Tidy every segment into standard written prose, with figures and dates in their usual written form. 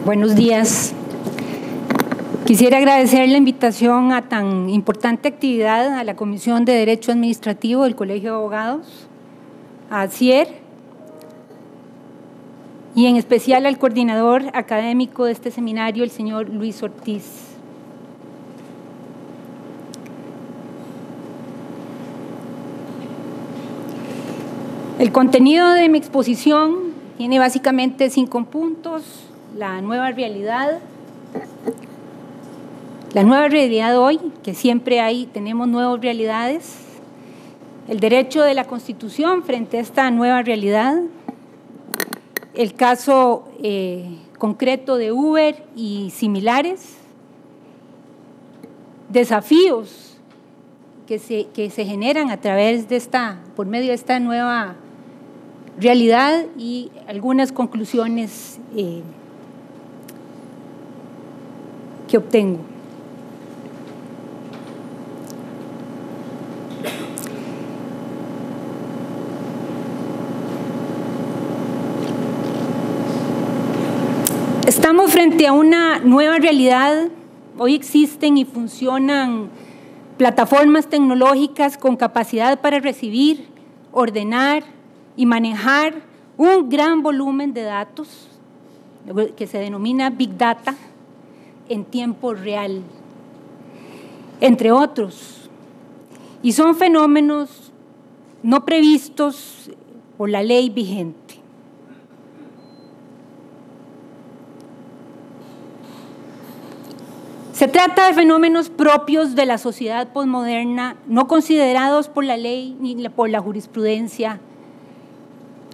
Buenos días. Quisiera agradecer la invitación a tan importante actividad a la Comisión de Derecho Administrativo del Colegio de Abogados, a ASIER y en especial al coordinador académico de este seminario, el señor Luis Ortiz. El contenido de mi exposición tiene básicamente 5 puntos: la nueva realidad hoy, que siempre tenemos nuevas realidades, el derecho de la Constitución frente a esta nueva realidad, el caso concreto de Uber y similares, desafíos que se generan a través por medio de esta nueva realidad y algunas conclusiones que obtengo. Estamos frente a una nueva realidad. Hoy existen y funcionan plataformas tecnológicas con capacidad para recibir, ordenar y manejar un gran volumen de datos, que se denomina Big Data, en tiempo real, entre otros. Y son fenómenos no previstos por la ley vigente. Se trata de fenómenos propios de la sociedad posmoderna, no considerados por la ley ni por la jurisprudencia.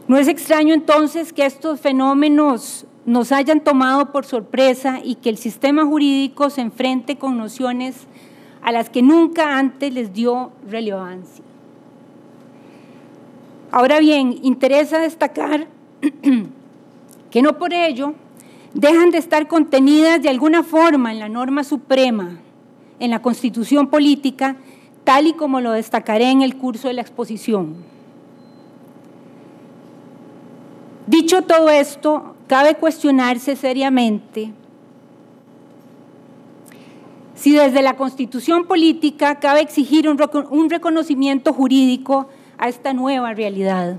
No es extraño entonces que estos fenómenos nos hayan tomado por sorpresa y que el sistema jurídico se enfrente con nociones a las que nunca antes les dio relevancia. Ahora bien, interesa destacar que no por ello dejan de estar contenidas de alguna forma en la norma suprema, en la Constitución política, tal y como lo destacaré en el curso de la exposición. Dicho todo esto, cabe cuestionarse seriamente si desde la Constitución política cabe exigir un reconocimiento jurídico a esta nueva realidad.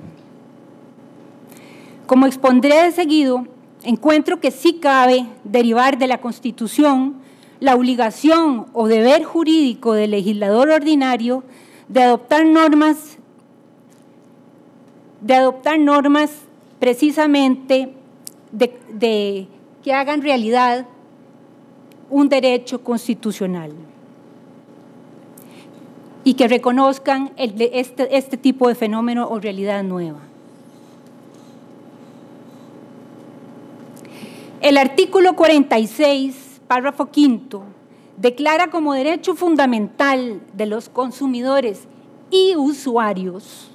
Como expondré de seguido, encuentro que sí cabe derivar de la Constitución la obligación o deber jurídico del legislador ordinario de adoptar normas precisamente de que hagan realidad un derecho constitucional y que reconozcan este tipo de fenómeno o realidad nueva. El artículo 46, párrafo 5, declara como derecho fundamental de los consumidores y usuarios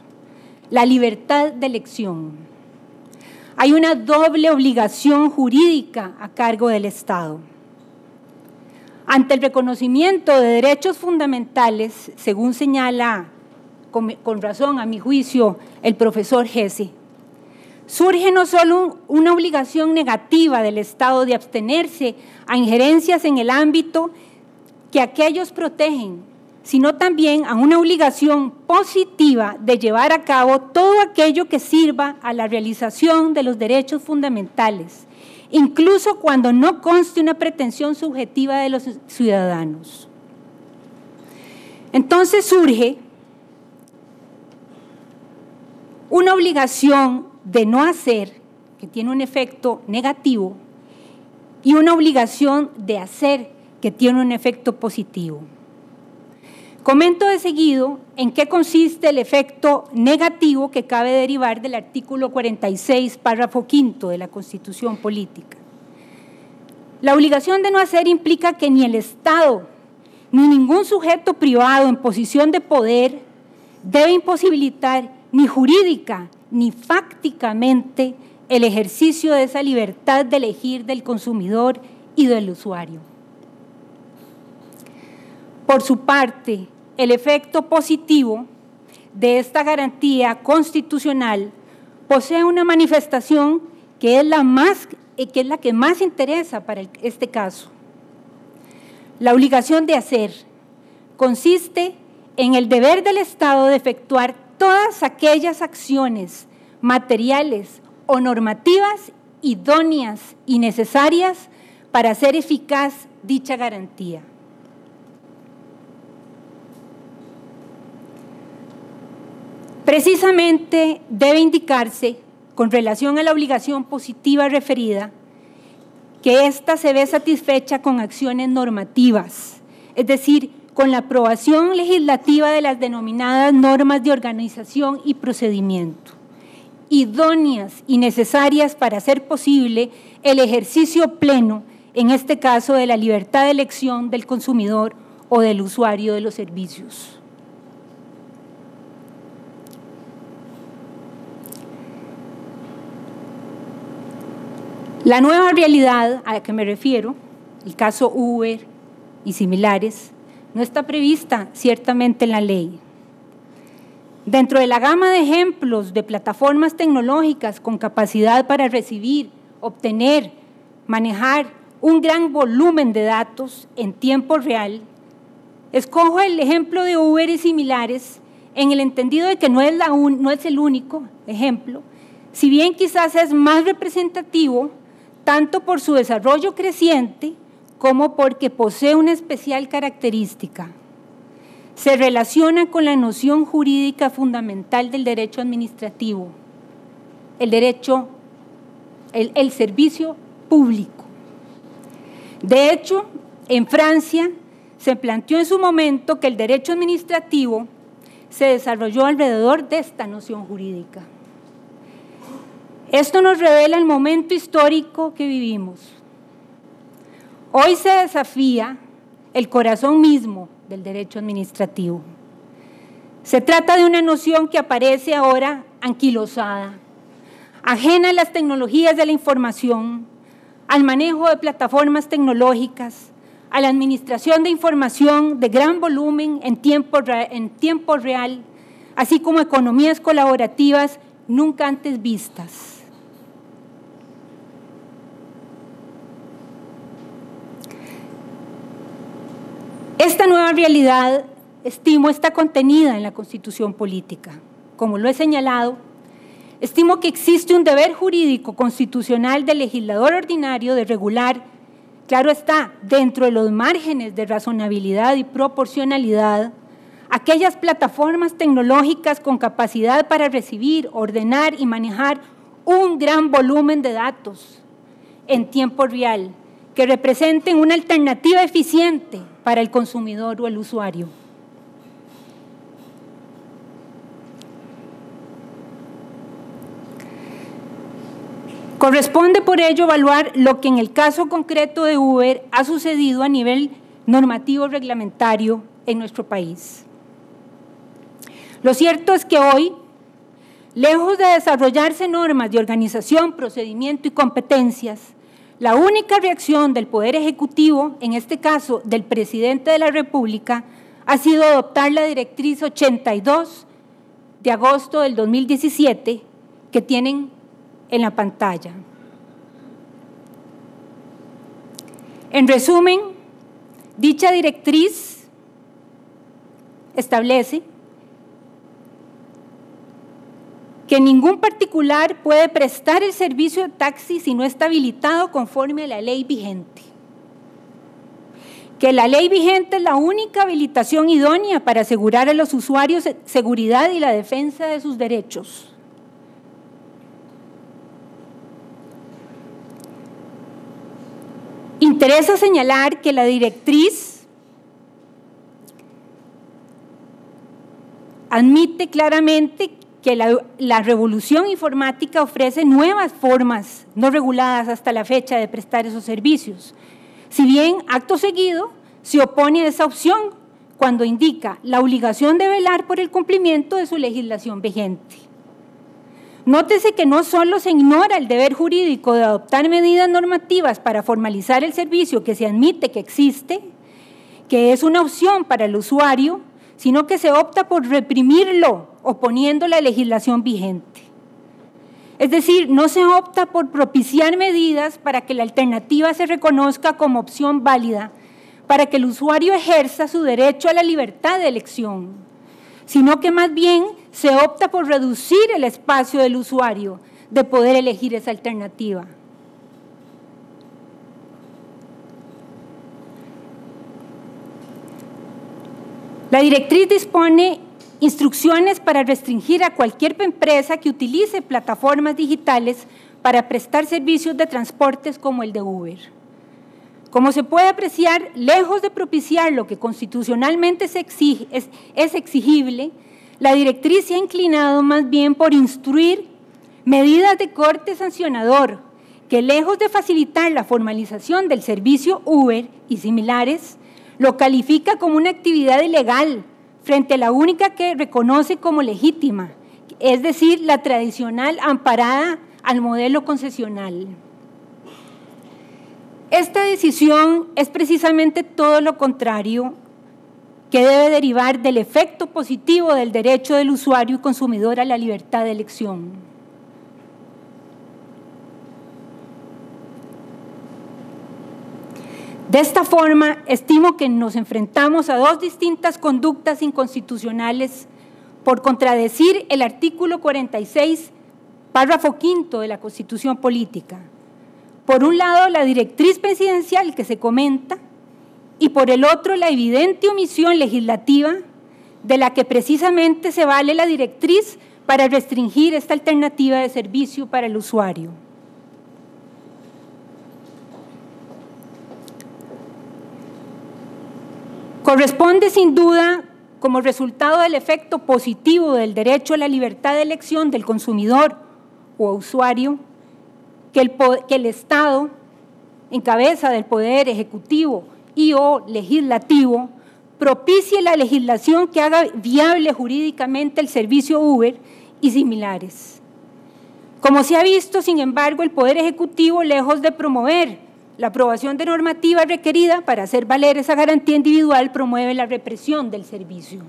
la libertad de elección. Hay una doble obligación jurídica a cargo del Estado. Ante el reconocimiento de derechos fundamentales, según señala con razón, a mi juicio, el profesor Hesse, surge no solo una obligación negativa del Estado de abstenerse a injerencias en el ámbito que aquellos protegen, sino también a una obligación positiva de llevar a cabo todo aquello que sirva a la realización de los derechos fundamentales, incluso cuando no conste una pretensión subjetiva de los ciudadanos. Entonces surge una obligación de no hacer, que tiene un efecto negativo, y una obligación de hacer, que tiene un efecto positivo. Comento de seguido en qué consiste el efecto negativo que cabe derivar del artículo 46, párrafo 5 de la Constitución política. La obligación de no hacer implica que ni el Estado ni ningún sujeto privado en posición de poder debe imposibilitar ni jurídica ni fácticamente el ejercicio de esa libertad de elegir del consumidor y del usuario. Por su parte, el efecto positivo de esta garantía constitucional posee una manifestación que es la más que es la que más interesa para este caso. La obligación de hacer consiste en el deber del Estado de efectuar todas aquellas acciones materiales o normativas idóneas y necesarias para hacer eficaz dicha garantía. Precisamente debe indicarse, con relación a la obligación positiva referida, que ésta se ve satisfecha con acciones normativas, es decir, con la aprobación legislativa de las denominadas normas de organización y procedimiento, idóneas y necesarias para hacer posible el ejercicio pleno, en este caso, de la libertad de elección del consumidor o del usuario de los servicios. La nueva realidad a la que me refiero, el caso Uber y similares, no está prevista ciertamente en la ley. Dentro de la gama de ejemplos de plataformas tecnológicas con capacidad para recibir, obtener, manejar un gran volumen de datos en tiempo real, escojo el ejemplo de Uber y similares en el entendido de que no es el único ejemplo, si bien quizás es más representativo tanto por su desarrollo creciente como porque posee una especial característica. Se relaciona con la noción jurídica fundamental del derecho administrativo, el servicio público. De hecho, en Francia se planteó en su momento que el derecho administrativo se desarrolló alrededor de esta noción jurídica. Esto nos revela el momento histórico que vivimos. Hoy se desafía el corazón mismo del derecho administrativo. Se trata de una noción que aparece ahora anquilosada, ajena a las tecnologías de la información, al manejo de plataformas tecnológicas, a la administración de información de gran volumen en tiempo real, así como economías colaborativas nunca antes vistas. Esta nueva realidad, estimo, está contenida en la Constitución política. Como lo he señalado, estimo que existe un deber jurídico constitucional del legislador ordinario de regular, claro está, dentro de los márgenes de razonabilidad y proporcionalidad, aquellas plataformas tecnológicas con capacidad para recibir, ordenar y manejar un gran volumen de datos en tiempo real, que representen una alternativa eficiente para el consumidor o el usuario. Corresponde por ello evaluar lo que en el caso concreto de Uber ha sucedido a nivel normativo reglamentario en nuestro país. Lo cierto es que hoy, lejos de desarrollarse normas de organización, procedimiento y competencias, la única reacción del Poder Ejecutivo, en este caso del Presidente de la República, ha sido adoptar la Directriz 82 de agosto del 2017 que tienen en la pantalla. En resumen, dicha directriz establece que ningún particular puede prestar el servicio de taxi si no está habilitado conforme a la ley vigente. Que la ley vigente es la única habilitación idónea para asegurar a los usuarios seguridad y la defensa de sus derechos. Interesa señalar que la directriz admite claramente que la revolución informática ofrece nuevas formas no reguladas hasta la fecha de prestar esos servicios. Si bien, acto seguido, se opone a esa opción cuando indica la obligación de velar por el cumplimiento de su legislación vigente. Nótese que no solo se ignora el deber jurídico de adoptar medidas normativas para formalizar el servicio que se admite que existe, que es una opción para el usuario, sino que se opta por reprimirlo, oponiendo la legislación vigente. Es decir, no se opta por propiciar medidas para que la alternativa se reconozca como opción válida, para que el usuario ejerza su derecho a la libertad de elección, sino que más bien se opta por reducir el espacio del usuario de poder elegir esa alternativa. La directriz dispone instrucciones para restringir a cualquier empresa que utilice plataformas digitales para prestar servicios de transportes como el de Uber. Como se puede apreciar, lejos de propiciar lo que constitucionalmente es exigible, la directriz se ha inclinado más bien por instruir medidas de corte sancionador, que lejos de facilitar la formalización del servicio Uber y similares, lo califica como una actividad ilegal frente a la única que reconoce como legítima, es decir, la tradicional amparada al modelo concesional. Esta decisión es precisamente todo lo contrario que debe derivar del efecto positivo del derecho del usuario y consumidor a la libertad de elección. De esta forma, estimo que nos enfrentamos a dos distintas conductas inconstitucionales por contradecir el artículo 46, párrafo 5 de la Constitución Política. Por un lado, la directriz presidencial que se comenta, y por el otro, la evidente omisión legislativa de la que precisamente se vale la directriz para restringir esta alternativa de servicio para el usuario. Corresponde sin duda, como resultado del efecto positivo del derecho a la libertad de elección del consumidor o usuario, que el Estado, en cabeza del Poder Ejecutivo y o Legislativo, propicie la legislación que haga viable jurídicamente el servicio Uber y similares. Como se ha visto, sin embargo, el Poder Ejecutivo, lejos de promover la aprobación de normativa requerida para hacer valer esa garantía individual, promueve la represión del servicio.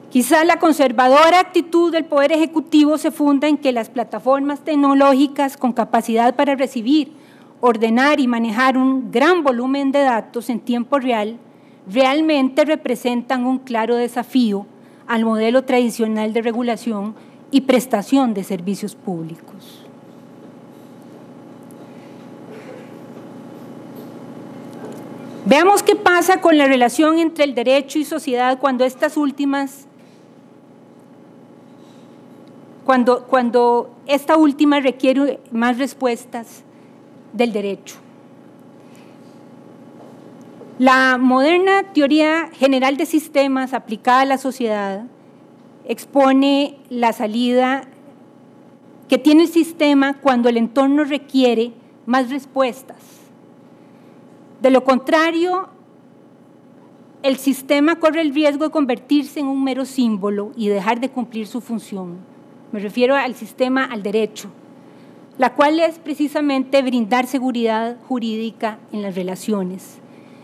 Quizá la conservadora actitud del Poder Ejecutivo se funda en que las plataformas tecnológicas con capacidad para recibir, ordenar y manejar un gran volumen de datos en tiempo real realmente representan un claro desafío al modelo tradicional de regulación y prestación de servicios públicos. Veamos qué pasa con la relación entre el derecho y sociedad cuando esta última requiere más respuestas del derecho. La moderna teoría general de sistemas aplicada a la sociedad expone la salida que tiene el sistema cuando el entorno requiere más respuestas. De lo contrario, el sistema corre el riesgo de convertirse en un mero símbolo y dejar de cumplir su función. Me refiero al sistema, al derecho, la cual es precisamente brindar seguridad jurídica en las relaciones,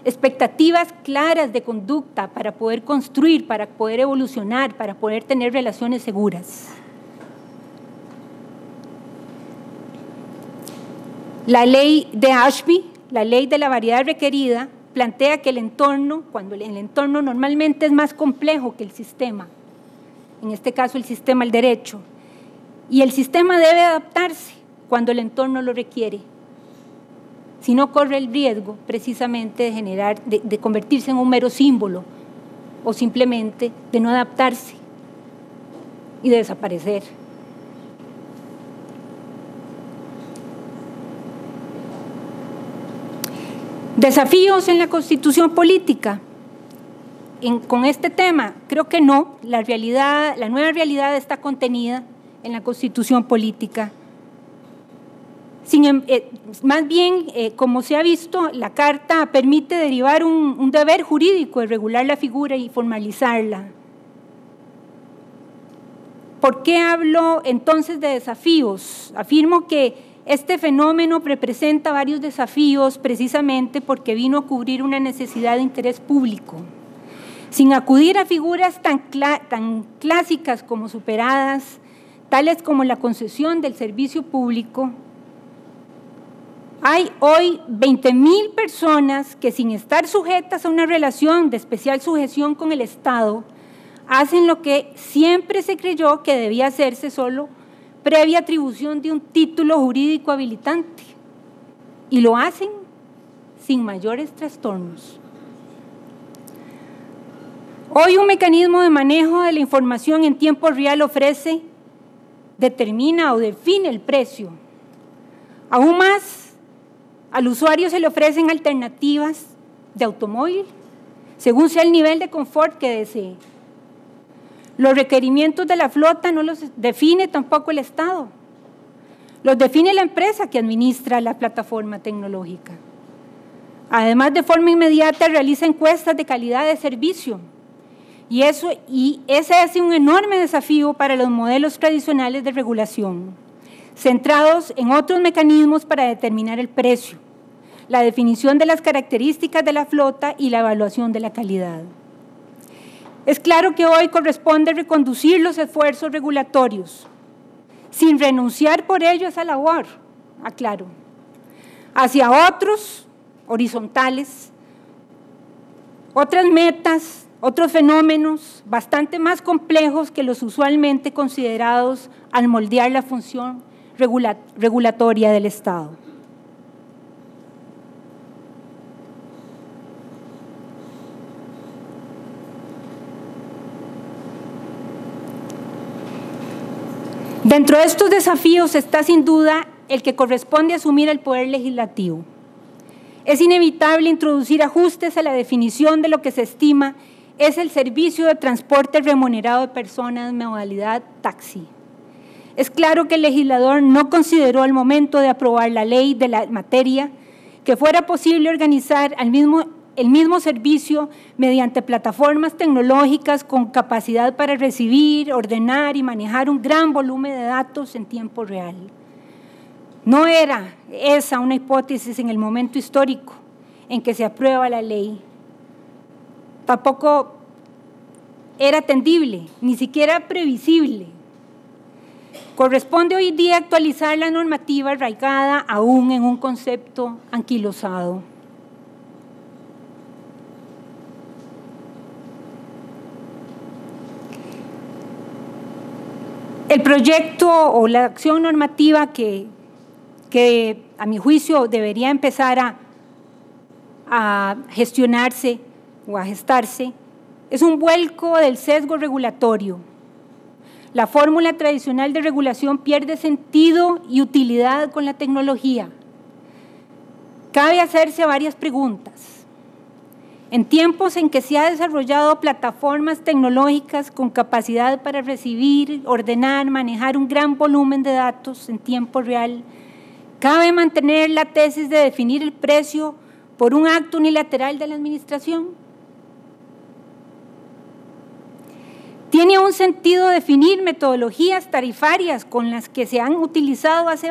expectativas claras de conducta para poder construir, para poder evolucionar, para poder tener relaciones seguras. La ley de Ashby, la ley de la variedad requerida, plantea que el entorno, cuando el entorno normalmente es más complejo que el sistema, en este caso el sistema, el derecho, y el sistema debe adaptarse cuando el entorno lo requiere, si no corre el riesgo precisamente de convertirse en un mero símbolo o simplemente de no adaptarse y de desaparecer. Desafíos en la Constitución política. Con este tema, creo que no, la nueva realidad está contenida en la Constitución política. Más bien, como se ha visto, la Carta permite derivar un deber jurídico de regular la figura y formalizarla. ¿Por qué hablo entonces de desafíos? Afirmo que este fenómeno representa varios desafíos precisamente porque vino a cubrir una necesidad de interés público. Sin acudir a figuras tan clásicas como superadas, tales como la concesión del servicio público, hay hoy 20.000 personas que, sin estar sujetas a una relación de especial sujeción con el Estado, hacen lo que siempre se creyó que debía hacerse solo previa atribución de un título jurídico habilitante, y lo hacen sin mayores trastornos. Hoy un mecanismo de manejo de la información en tiempo real determina o define el precio. Aún más, al usuario se le ofrecen alternativas de automóvil según sea el nivel de confort que desee. Los requerimientos de la flota no los define tampoco el Estado, los define la empresa que administra la plataforma tecnológica. Además, de forma inmediata realiza encuestas de calidad de servicio, y ese es un enorme desafío para los modelos tradicionales de regulación, centrados en otros mecanismos para determinar el precio, la definición de las características de la flota y la evaluación de la calidad. Es claro que hoy corresponde reconducir los esfuerzos regulatorios, sin renunciar por ello a esa labor, aclaro, hacia otros horizontales, otras metas, otros fenómenos bastante más complejos que los usualmente considerados al moldear la función regulatoria del Estado. Dentro de estos desafíos está sin duda el que corresponde asumir el poder legislativo. Es inevitable introducir ajustes a la definición de lo que se estima es el servicio de transporte remunerado de personas en modalidad taxi. Es claro que el legislador no consideró al momento de aprobar la ley de la materia que fuera posible organizar el mismo servicio mediante plataformas tecnológicas con capacidad para recibir, ordenar y manejar un gran volumen de datos en tiempo real. No era esa una hipótesis en el momento histórico en que se aprueba la ley. Tampoco era atendible, ni siquiera previsible. Corresponde hoy día actualizar la normativa arraigada aún en un concepto anquilosado. El proyecto o la acción normativa que a mi juicio debería empezar a gestionarse o a gestarse es un vuelco del sesgo regulatorio. La fórmula tradicional de regulación pierde sentido y utilidad con la tecnología. Cabe hacerse varias preguntas. En tiempos en que se ha desarrollado plataformas tecnológicas con capacidad para recibir, ordenar, manejar un gran volumen de datos en tiempo real, ¿cabe mantener la tesis de definir el precio por un acto unilateral de la administración? ¿Tiene un sentido definir metodologías tarifarias como las que se han utilizado hace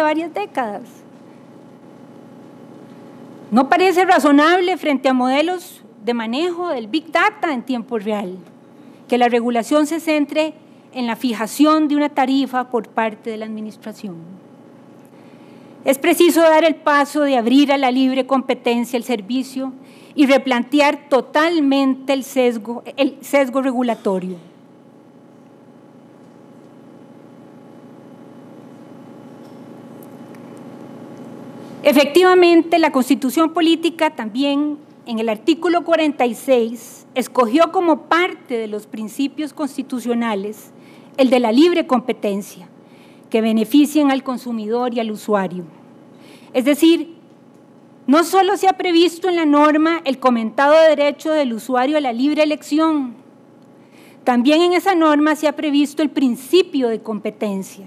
varias décadas? ¿No parece razonable frente a modelos de manejo del Big Data en tiempo real que la regulación se centre en la fijación de una tarifa por parte de la administración? Es preciso dar el paso de abrir a la libre competencia el servicio y replantear totalmente el sesgo regulatorio. Efectivamente, la Constitución Política también, en el artículo 46, escogió como parte de los principios constitucionales el de la libre competencia, que beneficien al consumidor y al usuario. Es decir, no solo se ha previsto en la norma el comentado derecho del usuario a la libre elección, también en esa norma se ha previsto el principio de competencia,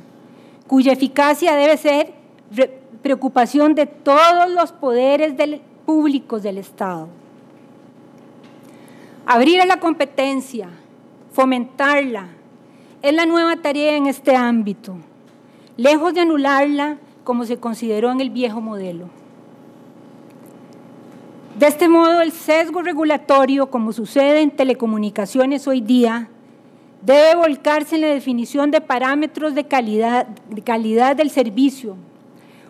cuya eficacia debe ser preocupación de todos los poderes públicos del Estado. Abrir a la competencia, fomentarla, es la nueva tarea en este ámbito, lejos de anularla como se consideró en el viejo modelo. De este modo, el sesgo regulatorio, como sucede en telecomunicaciones hoy día, debe volcarse en la definición de parámetros de calidad del servicio,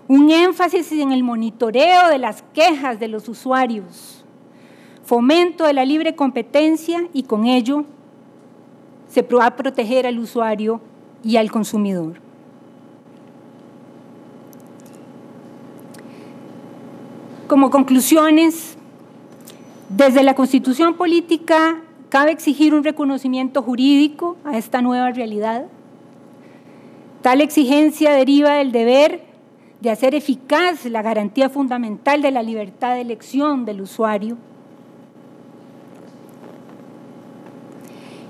un énfasis en el monitoreo de las quejas de los usuarios, fomento de la libre competencia y con ello se va a proteger al usuario y al consumidor. Como conclusiones, desde la Constitución Política cabe exigir un reconocimiento jurídico a esta nueva realidad. Tal exigencia deriva del deber de hacer eficaz la garantía fundamental de la libertad de elección del usuario.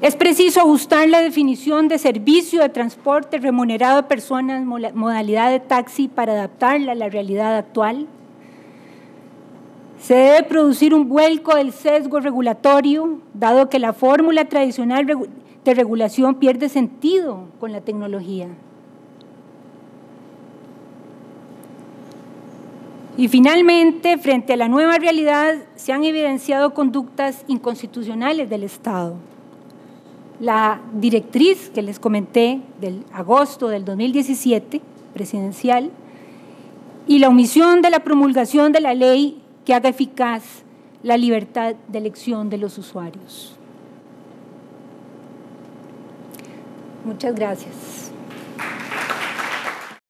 Es preciso ajustar la definición de servicio de transporte remunerado a personas, modalidad de taxi, para adaptarla a la realidad actual. Se debe producir un vuelco del sesgo regulatorio, dado que la fórmula tradicional de regulación pierde sentido con la tecnología. Y finalmente, frente a la nueva realidad, se han evidenciado conductas inconstitucionales del Estado. La directriz que les comenté del agosto del 2017, presidencial, y la omisión de la promulgación de la ley que haga eficaz la libertad de elección de los usuarios. Muchas gracias.